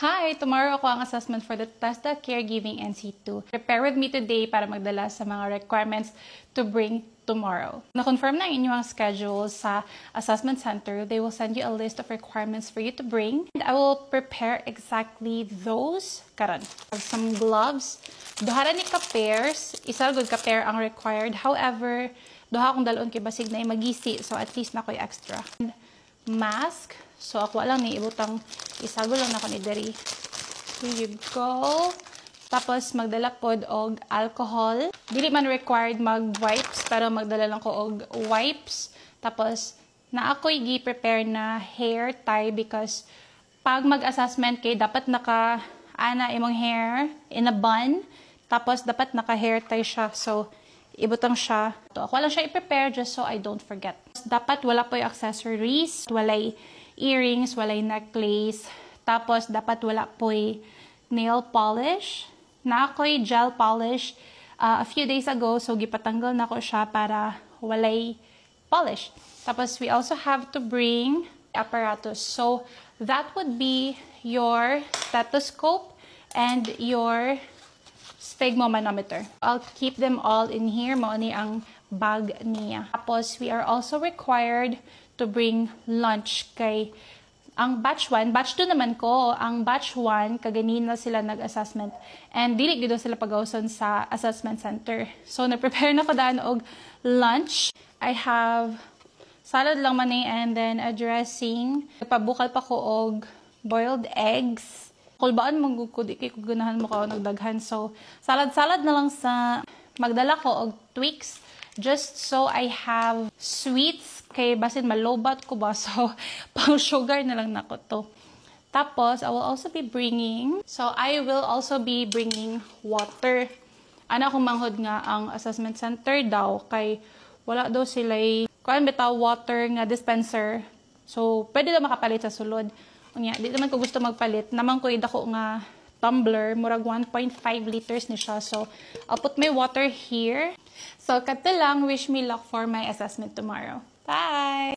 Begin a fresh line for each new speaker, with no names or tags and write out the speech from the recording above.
Hi! Tomorrow ako ang assessment for the TESDA Caregiving NC2. Prepare with me today para magdala sa mga requirements to bring tomorrow. Na-confirm na inyong schedule sa assessment center. They will send you a list of requirements for you to bring. And I will prepare exactly those karon. Some gloves. Duhara ni ka-pairs. Isa good ka-pair ang required. However, duha akong dalon kay basig na magisi. So at least na ko'y extra. And mask. So, ako lang ni ibutang isago lang na ko ni Dari. Here you go. Tapos, magdala pod og alcohol. Dili man required mag-wipes, pero magdala lang ko og wipes. Tapos, na ako'y gi-prepare na hair tie because pag mag-assessment kay dapat naka-ana imong hair in a bun. Tapos, dapat naka-hair tie siya. So, ibutang siya. So, ako lang siya i-prepare just so I don't forget. Dapat wala po yung accessories, walay earrings, walay necklace. Tapos, dapat wala po'y nail polish. Na ako'y gel polish a few days ago. So, gipatanggal na ko siya para walay polish. Tapos, we also have to bring apparatus. So, that would be your stethoscope and your sphygmomanometer. I'll keep them all in here. Mao ni ang bag niya. Tapos, we are also required to bring lunch kay ang batch 1, batch 2 naman ko, ang batch 1 kaganina sila nag-assessment and dili gid sila pagawson sa assessment center. So nag-prepare na ko daan og lunch. I have salad lang man and then a dressing. Pabukal pa ko og boiled eggs. Kulbaan mong gugod kay ganahan mo ka nagdaghan. So salad na lang sa magdala ko og Twix just so I have sweets kay basin malobat ko ba, so pang sugar na lang nako to. Tapos I will also be bringing water. Ana akong manghod nga ang assessment center daw kay wala daw sila kuan bitaw water nga dispenser. So pwede daw makapalit sa sulod. Unya, di naman ko gusto magpalit. Naman ko dako nga tumbler, murag 1.5 liters ni siya. So I'll put my water here. So kato lang, wish me luck for my assessment tomorrow. Bye!